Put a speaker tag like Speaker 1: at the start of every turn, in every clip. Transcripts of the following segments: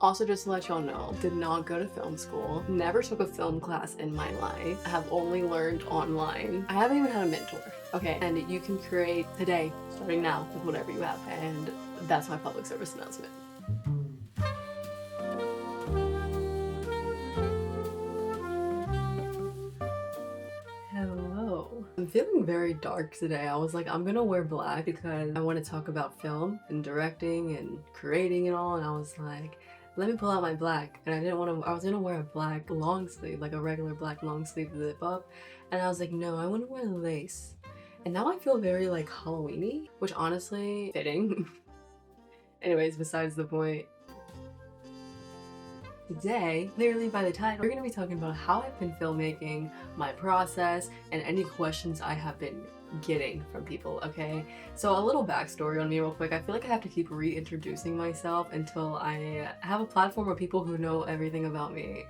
Speaker 1: Also, just to let y'all know, did not go to film school, never took a film class in my life, I have only learned online. I haven't even had a mentor, okay? And you can create today, starting now, with whatever you have. And that's my public service announcement. Hello. I'm feeling very dark today. I was like, I'm gonna wear black because I want to talk about film and directing and creating and all, and I was like, let me pull out my black. And I was gonna wear a black long sleeve, like a regular black long sleeve zip up, and I was like, no, I want to wear lace. And now I feel very like Halloween-y, which honestly, fitting. Anyways, besides the point. Today, clearly by the title, we're going to be talking about how I've been filmmaking, my process, and any questions I have been getting from people, okay? So a little backstory on me real quick. I feel like I have to keep reintroducing myself until I have a platform where people who know everything about me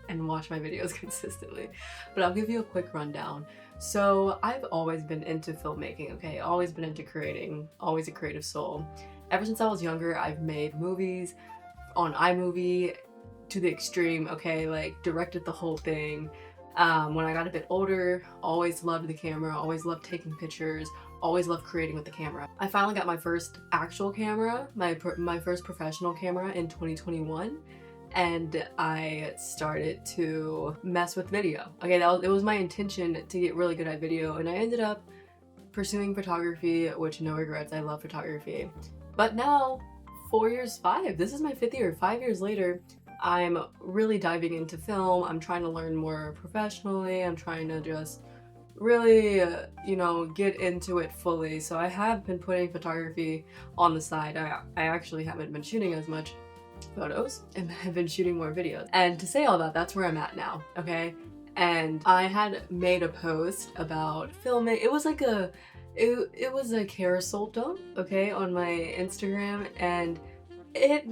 Speaker 1: and watch my videos consistently. But I'll give you a quick rundown. So I've always been into filmmaking, okay? Always been into creating, always a creative soul. Ever since I was younger, I've made movies on iMovie to the extreme, okay, like directed the whole thing. When I got a bit older, always loved the camera, always loved taking pictures, always loved creating with the camera. I finally got my first actual camera, my first professional camera in 2021, and I started to mess with video. Okay, it was my intention to get really good at video, and I ended up pursuing photography, which no regrets, I love photography. But now, this is my 5th year, 5 years later, I'm really diving into film. I'm trying to learn more professionally. I'm trying to just really, get into it fully. So I have been putting photography on the side. I actually haven't been shooting as much photos and have been shooting more videos. And to say all that, that's where I'm at now, okay? And I had made a post about filming. It was like it was a carousel dump, okay, on my Instagram, and it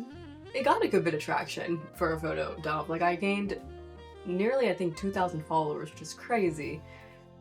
Speaker 1: got a good bit of traction for a photo dump. Like I gained nearly, I think, 2,000 followers, which is crazy.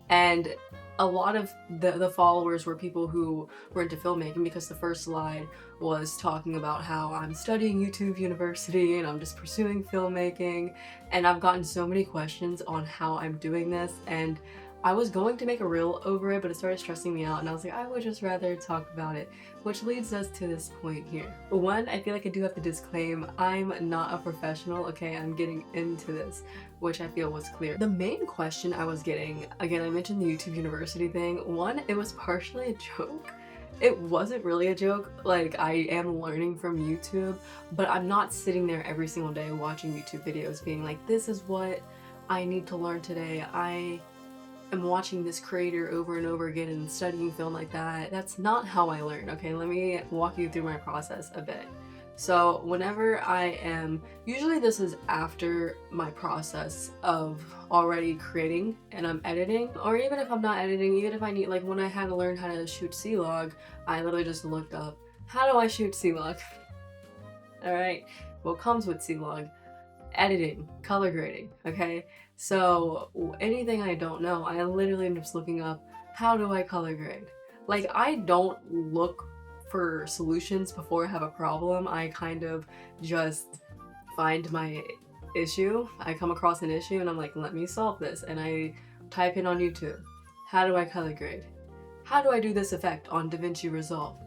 Speaker 1: And a lot of the followers were people who were into filmmaking, because the first slide was talking about how I'm studying YouTube University and I'm just pursuing filmmaking. And I've gotten so many questions on how I'm doing this, and I was going to make a reel over it, but it started stressing me out, and I was like, I would just rather talk about it, which leads us to this point here. One, I feel like I do have to disclaim, I'm not a professional, okay? I'm getting into this, which I feel was clear. The main question I was getting, again, I mentioned the YouTube University thing. One, it was partially a joke. It wasn't really a joke. Like, I am learning from YouTube, but I'm not sitting there every single day watching YouTube videos being like, this is what I need to learn today. I'm watching this creator over and over again and studying film like that. That's not how I learn, okay? Let me walk you through my process a bit. So whenever usually this is after my process of already creating and I'm editing, or even if I'm not editing, even if I need, like when I had to learn how to shoot C-Log, I literally just looked up, how do I shoot C-Log? All right, what comes with C-Log? Editing, color grading, okay? So anything I don't know, I literally am just looking up, how do I color grade? Like, I don't look for solutions before I have a problem. I kind of just find my issue. I come across an issue and I'm like, let me solve this. And I type in on YouTube, how do I color grade? How do I do this effect on DaVinci Resolve?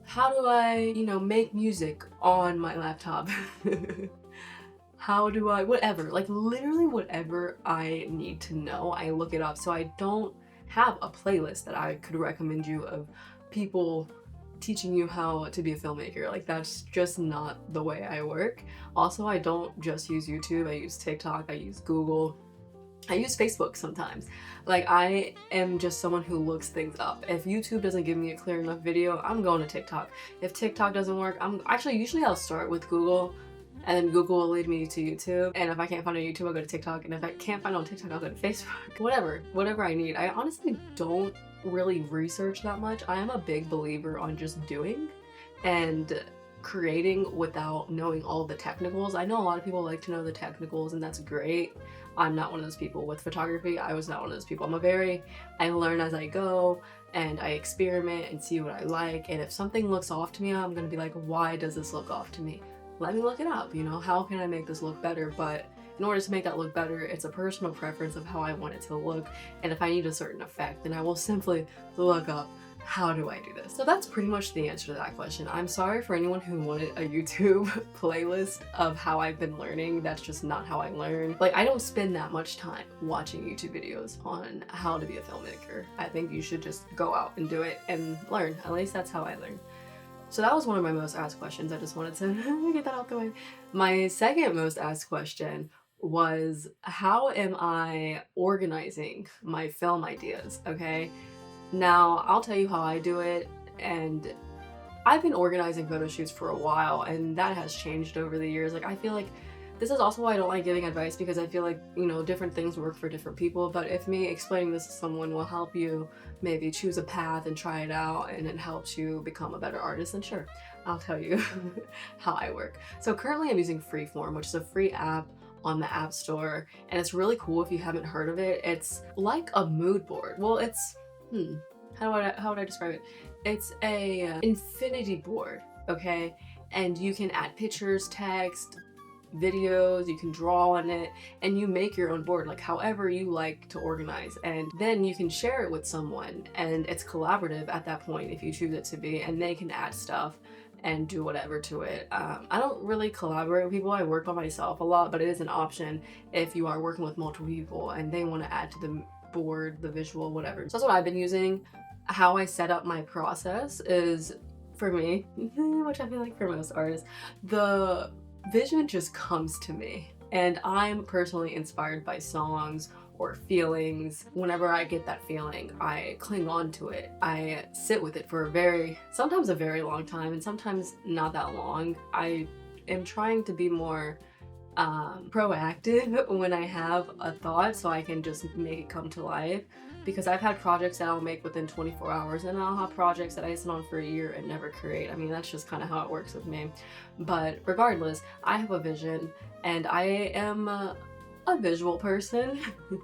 Speaker 1: How do I, make music on my laptop? How do I, whatever, like literally whatever I need to know, I look it up. So I don't have a playlist that I could recommend you of people teaching you how to be a filmmaker. Like, that's just not the way I work. Also, I don't just use YouTube. I use TikTok, I use Google, I use Facebook sometimes. Like, I am just someone who looks things up. If YouTube doesn't give me a clear enough video, I'm going to TikTok. If TikTok doesn't work, usually I'll start with Google, and then Google will lead me to YouTube. And if I can't find on YouTube, I'll go to TikTok. And if I can't find on TikTok, I'll go to Facebook. Whatever I need. I honestly don't really research that much. I am a big believer on just doing and creating without knowing all the technicals. I know a lot of people like to know the technicals, and that's great. I'm not one of those people. With photography, I was not one of those people. I learn as I go, and I experiment and see what I like. And if something looks off to me, I'm gonna be like, why does this look off to me? let me look it up, you know, how can I make this look better? But in order to make that look better, it's a personal preference of how I want it to look, and if I need a certain effect, then I will simply look up, how do I do this? So that's pretty much the answer to that question. I'm sorry for anyone who wanted a YouTube playlist of how I've been learning. That's just not how I learn. Like, I don't spend that much time watching YouTube videos on how to be a filmmaker. I think you should just go out and do it and learn. At least that's how I learn. So that was one of my most asked questions. I just wanted to get that out the way. My second most asked question was, how am I organizing my film ideas? Okay. Now, I'll tell you how I do it, and I've been organizing photo shoots for a while, and that has changed over the years. Like, I feel like this is also why I don't like giving advice, because I feel like, you know, different things work for different people, but if me explaining this to someone will help you maybe choose a path and try it out, and it helps you become a better artist, then sure, I'll tell you how I work. So currently I'm using Freeform, which is a free app on the App Store, and it's really cool if you haven't heard of it. It's like a mood board. Well, it's how would I describe it? It's a infinity board, okay? And you can add pictures, text, videos, you can draw on it, and you make your own board, like however you like to organize, and then you can share it with someone, and it's collaborative at that point if you choose it to be, and they can add stuff and do whatever to it. I don't really collaborate with people. I work by myself a lot, but it is an option if you are working with multiple people and they want to add to the board, the visual, whatever. So that's what I've been using. How I set up my process is, for me, which I feel like for most artists, the vision just comes to me, and I'm personally inspired by songs or feelings. Whenever I get that feeling, I cling on to it. I sit with it for sometimes a very long time, and sometimes not that long. I am trying to be more proactive when I have a thought, so I can just make it come to life, because I've had projects that I'll make within 24 hours, and I'll have projects that I sit on for a year and never create. I mean, that's just kind of how it works with me. But regardless, I have a vision, and I am a visual person,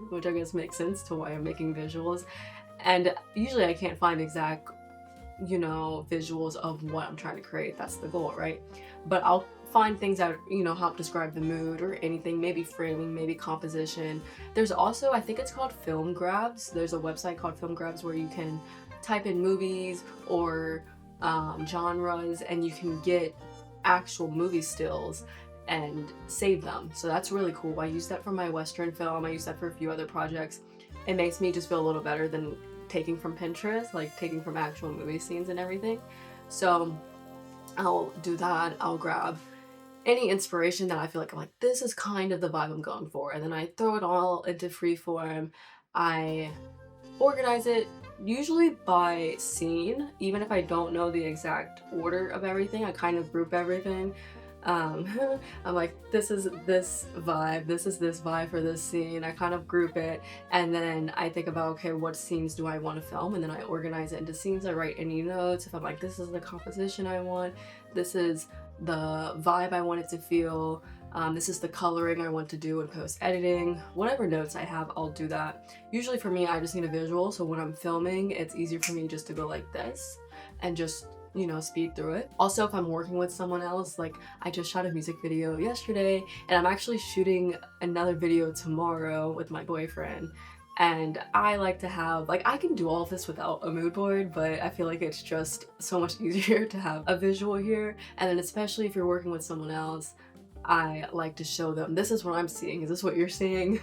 Speaker 1: which I guess makes sense to why I'm making visuals. And usually I can't find exact, you know, visuals of what I'm trying to create. That's the goal, right? But I'll find things that, you know, help describe the mood or anything, maybe framing, maybe composition. There's also, I think it's called Film Grabs. There's a website called Film Grabs where you can type in movies or genres, and you can get actual movie stills and save them. So that's really cool. I use that for my Western film. I use that for a few other projects. It makes me just feel a little better than taking from Pinterest, like taking from actual movie scenes and everything. So I'll do that. I'll grab any inspiration that I feel like I'm like, this is kind of the vibe I'm going for, and then I throw it all into Freeform. I organize it usually by scene. Even if I don't know the exact order of everything, I kind of group everything. I'm like, this is this vibe, this is this vibe for this scene. I kind of group it, and then I think about, okay, what scenes do I want to film, and then I organize it into scenes. I write any notes if I'm like, this is the composition I want, this is the vibe I want it to feel, this is the coloring I want to do in post-editing. Whatever notes I have, I'll do that. Usually for me, I just need a visual, so when I'm filming, it's easier for me just to go like this and just, you know, speed through it. Also, if I'm working with someone else, like I just shot a music video yesterday, and I'm actually shooting another video tomorrow with my boyfriend, and I like to have, like, I can do all of this without a mood board, but I feel like it's just so much easier to have a visual here. And then especially if you're working with someone else, I like to show them, this is what I'm seeing, is this what you're seeing?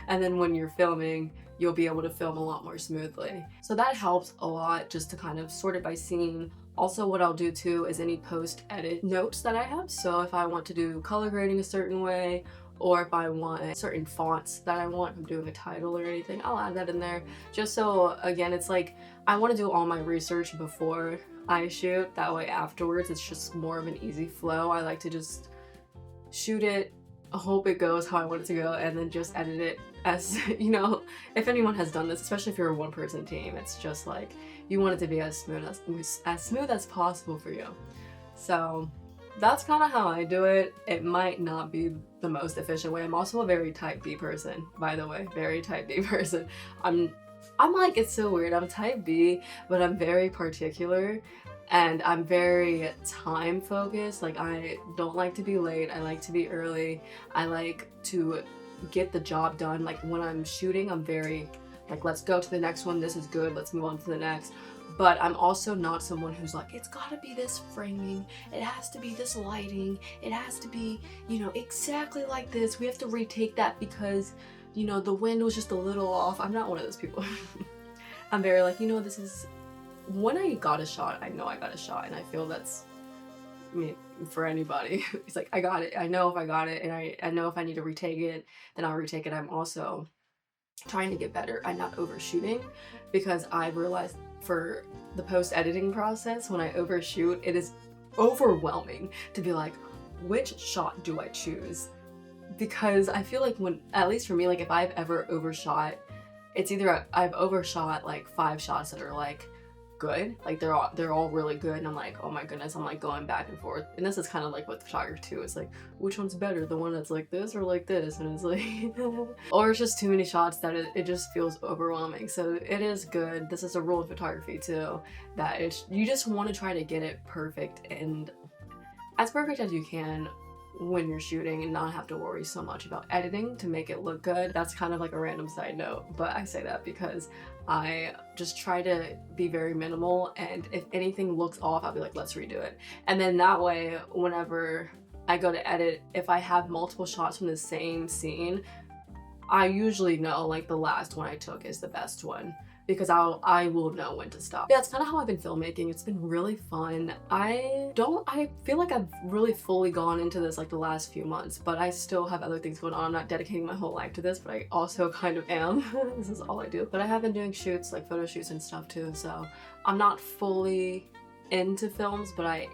Speaker 1: And then when you're filming, you'll be able to film a lot more smoothly. So that helps a lot, just to kind of sort it by scene. Also, what I'll do too is any post-edit notes that I have. So if I want to do color grading a certain way, or if I want certain fonts that I want, if I'm doing a title or anything, I'll add that in there. Just so, again, it's like, I want to do all my research before I shoot. That way afterwards, it's just more of an easy flow. I like to just shoot it, hope it goes how I want it to go, and then just edit it as, you know, if anyone has done this, especially if you're a one-person team, it's just like, you want it to be as smooth as possible for you. So that's kind of how I do it. It might not be the most efficient way. I'm also a very type B person, by the way, very type B person. I'm like, it's so weird. I'm type B, but I'm very particular, and I'm very time focused. Like, I don't like to be late, I like to be early, I like to get the job done. Like, when I'm shooting, I'm very like, let's go to the next one, this is good, let's move on to the next. But I'm also not someone who's like, it's gotta be this framing, it has to be this lighting, it has to be, you know, exactly like this, we have to retake that because, you know, the wind was just a little off. I'm not one of those people. I'm very like, you know, this is, when I got a shot, I know I got a shot, and I feel that's, I mean, for anybody. It's like, I got it, I know if I got it, and I know if I need to retake it, then I'll retake it. I'm also trying to get better at not overshooting, because I've realized for the post-editing process, when I overshoot, it is overwhelming to be like, which shot do I choose? Because I feel like when, at least for me, like if I've ever overshot, it's either I've overshot like 5 shots that are like good, like they're all really good, and I'm like, oh my goodness, I'm like going back and forth. And this is kind of like with photography too, it's like, which one's better, the one that's like this or like this? And it's like or it's just too many shots that it just feels overwhelming. So it is good, this is a rule of photography too, that it's, you just want to try to get it perfect, and as perfect as you can when you're shooting, and not have to worry so much about editing to make it look good. That's kind of like a random side note, but I say that because I just try to be very minimal, and if anything looks off, I'll be like, let's redo it. And then that way, whenever I go to edit, if I have multiple shots from the same scene, I usually know like the last one I took is the best one, because I will know when to stop. Yeah, that's kind of how I've been filmmaking. It's been really fun. I feel like I've really fully gone into this like the last few months, but I still have other things going on. I'm not dedicating my whole life to this, but I also kind of am. This is all I do. But I have been doing shoots, like photo shoots and stuff too, so I'm not fully into films, but I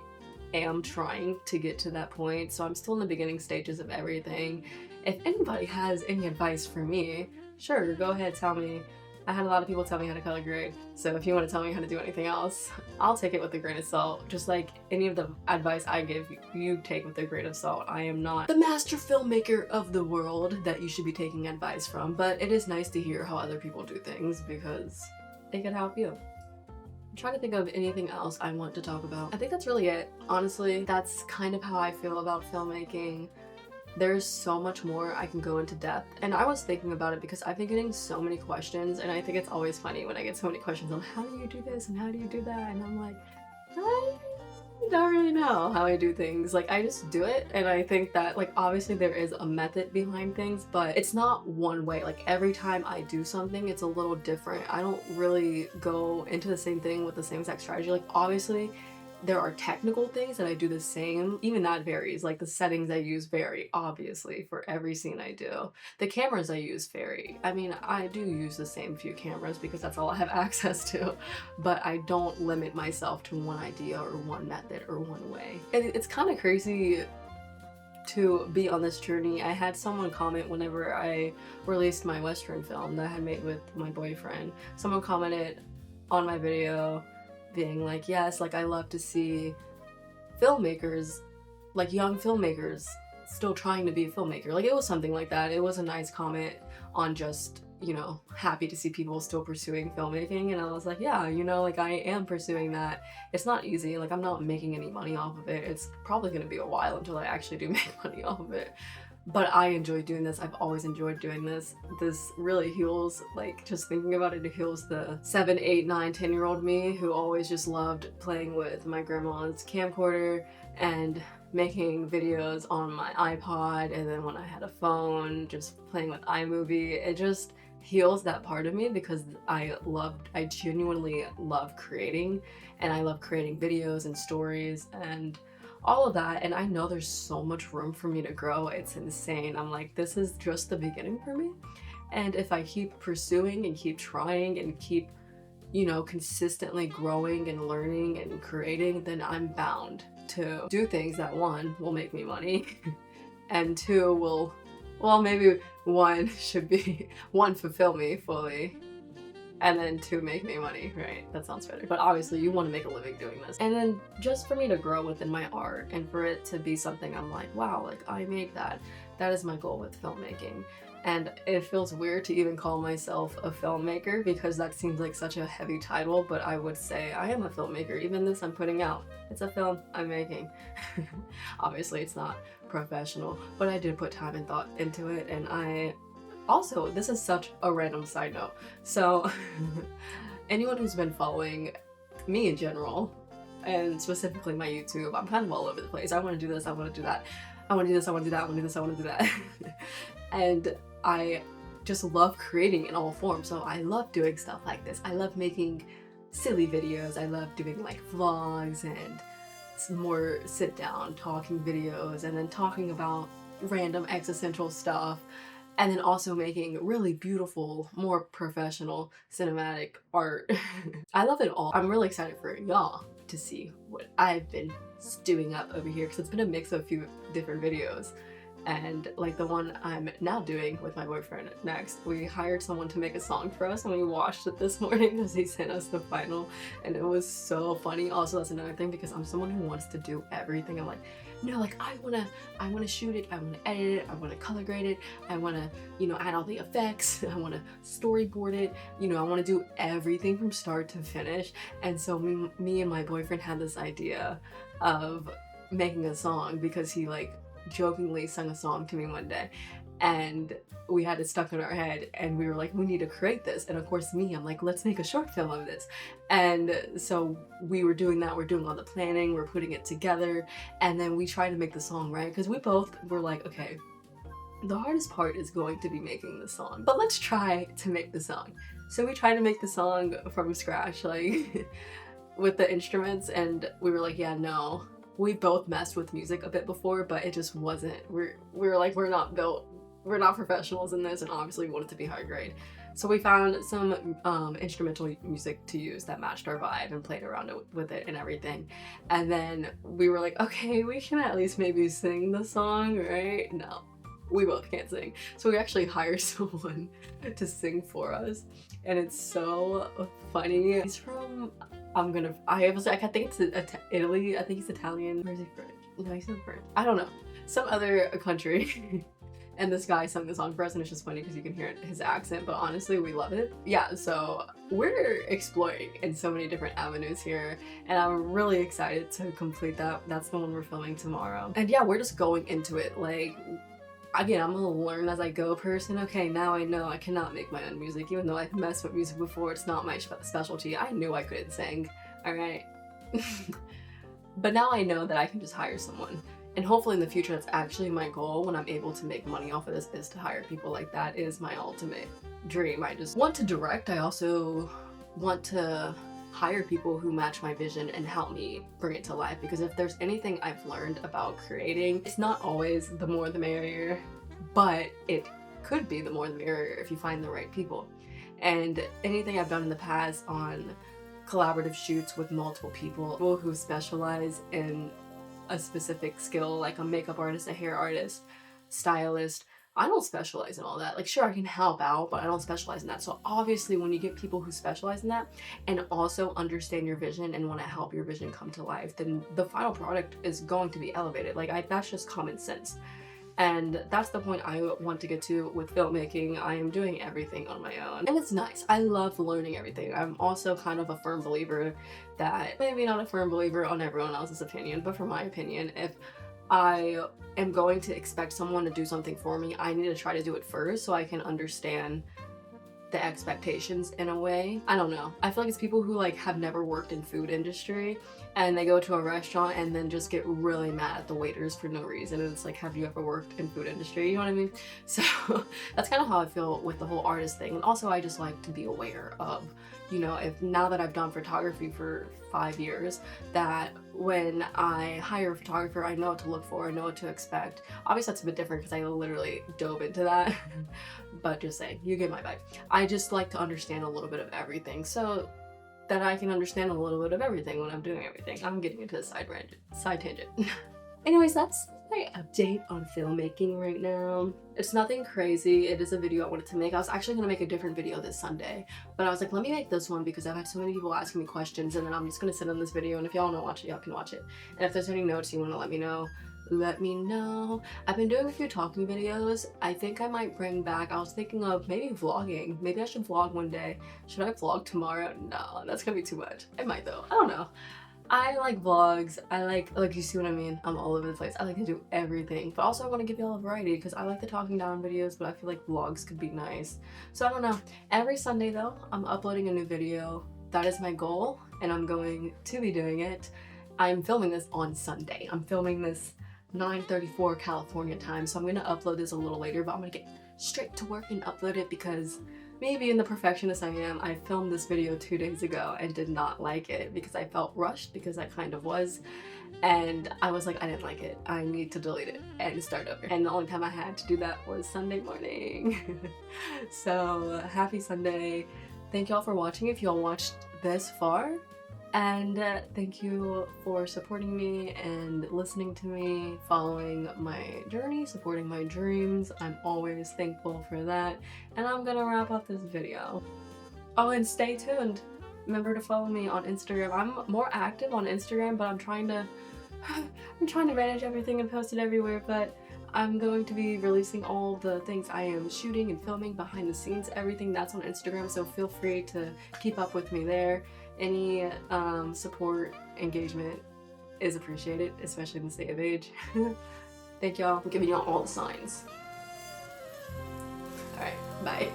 Speaker 1: am trying to get to that point. So I'm still in the beginning stages of everything. If anybody has any advice for me, sure, go ahead, tell me. I had a lot of people tell me how to color grade, so if you want to tell me how to do anything else, I'll take it with a grain of salt. Just like any of the advice I give, you take with a grain of salt. I am not the master filmmaker of the world that you should be taking advice from, but it is nice to hear how other people do things because it could help you. I'm trying to think of anything else I want to talk about. I think that's really it. Honestly, that's kind of how I feel about filmmaking. There's so much more I can go into depth, and I was thinking about it because I've been getting so many questions, and I think it's always funny when I get so many questions on how do you do this and how do you do that, and I'm like, I don't really know how I do things. Like, I just do it, and I think that like obviously there is a method behind things, but it's not one way. Like every time I do something, it's a little different. I don't really go into the same thing with the same exact strategy. Like obviously there are technical things that I do the same, even that varies. Like the settings I use vary, obviously, for every scene I do. The cameras I use vary. I mean, I do use the same few cameras because that's all I have access to, but I don't limit myself to one idea or one method or one way. And it's kind of crazy to be on this journey. I had someone comment whenever I released my Western film that I had made with my boyfriend. Someone commented on my video being like, yes, like I love to see filmmakers, like young filmmakers, still trying to be a filmmaker. Like it was something like that. It was a nice comment on just, you know, happy to see people still pursuing filmmaking. And I was like, yeah, you know, like I am pursuing that. It's not easy. Like I'm not making any money off of it. It's probably gonna be a while until I actually do make money off of it. But I enjoy doing this. I've always enjoyed doing this. This really heals, like just thinking about it, it heals the 7, 8, 9, 10-year-old me who always just loved playing with my grandma's camcorder and making videos on my iPod, and then when I had a phone, just playing with iMovie. It just heals that part of me because I genuinely love creating, and I love creating videos and stories and all of that, and I know there's so much room for me to grow. It's insane. I'm like, this is just the beginning for me, and if I keep pursuing and keep trying and keep, you know, consistently growing and learning and creating, then I'm bound to do things that one, will make me money and two, will, well, maybe one should be, one, fulfill me fully, and then to make me money, right? That sounds better. But obviously you want to make a living doing this. And then just for me to grow within my art and for it to be something I'm like, wow, like I made that. That is my goal with filmmaking. And it feels weird to even call myself a filmmaker because that seems like such a heavy title, but I would say I am a filmmaker. Even this I'm putting out, it's a film I'm making. Obviously it's not professional, but I did put time and thought into it. And I also, this is such a random side note. So anyone who's been following me in general, and specifically my YouTube, I'm kind of all over the place. I want to do this, I want to do that. I want to do this, I want to do that, I want to do this, I want to do that. And I just love creating in all forms. So I love doing stuff like this. I love making silly videos. I love doing like vlogs and some more sit down talking videos, and then talking about random existential stuff, and then also making really beautiful, more professional cinematic art. I love it all. I'm really excited for y'all to see what I've been stewing up over here, because it's been a mix of a few different videos. And like the one I'm now doing with my boyfriend next, we hired someone to make a song for us, and we watched it this morning because he sent us the final, and it was so funny. Also, that's another thing, because I'm someone who wants to do everything. I'm like, no, like I wanna shoot it, I wanna edit it, I wanna color grade it, I wanna, you know, add all the effects, I wanna storyboard it, you know, I wanna do everything from start to finish. And so me and my boyfriend had this idea of making a song, because he like jokingly sung a song to me one day, and we had it stuck in our head, and we were like, we need to create this. And of course I'm like, let's make a short film of this. And so we were doing that, we're doing all the planning, we're putting it together, and then we tried to make the song, right? Because we both were like, okay, the hardest part is going to be making the song, but let's try to make the song. So we tried to make the song from scratch, like with the instruments, and we were like, yeah, no, we both messed with music a bit before, but it just wasn't, we were like, we're not professionals in this, and obviously we wanted to be high grade. So we found some instrumental music to use that matched our vibe and played around with it and everything. And then we were like, okay, we can at least maybe sing the song, right? No, we both can't sing. So we actually hired someone to sing for us, and it's so funny. He's from, I think it's Italy. I think he's Italian. Or is he French? No, he's not French. I don't know. Some other country. And this guy sung the song for us, and it's just funny because you can hear his accent, but honestly, we love it. Yeah, so we're exploring in so many different avenues here, and I'm really excited to complete that. That's the one we're filming tomorrow. And yeah, we're just going into it. Like, again, I'm a learn as I go person. Okay, now I know I cannot make my own music, even though I've messed with music before. It's not my specialty. I knew I couldn't sing, all right? But now I know that I can just hire someone. And hopefully in the future, that's actually my goal when I'm able to make money off of this, is to hire people. Like, that is my ultimate dream. I just want to direct. I also want to hire people who match my vision and help me bring it to life, because if there's anything I've learned about creating, it's not always the more the merrier, but it could be the more the merrier if you find the right people. And anything I've done in the past on collaborative shoots with multiple people who specialize in a specific skill, like a makeup artist, a hair artist, stylist, I don't specialize in all that. Like, sure, I can help out, but I don't specialize in that. So obviously when you get people who specialize in that and also understand your vision and want to help your vision come to life, then the final product is going to be elevated. Like, that's just common sense. And that's the point I want to get to with filmmaking. I am doing everything on my own, and it's nice. I love learning everything. I'm also kind of a firm believer that, maybe not a firm believer on everyone else's opinion, but for my opinion, if I am going to expect someone to do something for me, I need to try to do it first so I can understand the expectations in a way. I don't know. I feel like it's people who like have never worked in food industry and they go to a restaurant and then just get really mad at the waiters for no reason. And it's like, have you ever worked in food industry? You know what I mean? So that's kind of how I feel with the whole artist thing. And also I just like to be aware of, you know, if now that I've done photography for 5 years, that when I hire a photographer, I know what to look for, I know what to expect. Obviously that's a bit different because I literally dove into that, but just saying, you get my vibe. I just like to understand a little bit of everything so that I can understand a little bit of everything when I'm doing everything. I'm getting into a side tangent. Anyways, that's my update on filmmaking right now. It's nothing crazy. It is a video I wanted to make. I was actually gonna make a different video this Sunday, but I was like, let me make this one because I've had so many people asking me questions, and then I'm just gonna sit on this video, and if y'all wanna watch it, y'all can watch it. And if there's any notes you wanna let me know, let me know. I've been doing a few talking videos. I think I might bring back, I was thinking of maybe vlogging. Maybe I should vlog one day. Should I vlog tomorrow? No, that's gonna be too much. I might though, I don't know. I like vlogs. I like you see what I mean? I'm all over the place. I like to do everything, but also I want to give y'all a variety because I like the talking down videos, but I feel like vlogs could be nice. So I don't know. Every Sunday though, I'm uploading a new video. That is my goal, and I'm going to be doing it. I'm filming this on Sunday. I'm filming this 9:34 California time, so I'm gonna upload this a little later, but I'm gonna get straight to work and upload it because me being the perfectionist I am, I filmed this video 2 days ago and did not like it because I felt rushed, because I kind of was, and I was like, I didn't like it. I need to delete it and start over. And the only time I had to do that was Sunday morning. So happy Sunday. Thank y'all for watching if y'all watched this far. And thank you for supporting me and listening to me, following my journey, supporting my dreams. I'm always thankful for that. And I'm gonna wrap up this video. Oh, and stay tuned. Remember to follow me on Instagram. I'm more active on Instagram, but I'm trying to manage everything and post it everywhere, but I'm going to be releasing all the things I am shooting and filming behind the scenes. Everything that's on Instagram, so feel free to keep up with me there. Any support, engagement is appreciated, especially in this day of age. Thank y'all. I'm giving y'all all the signs. Alright, bye.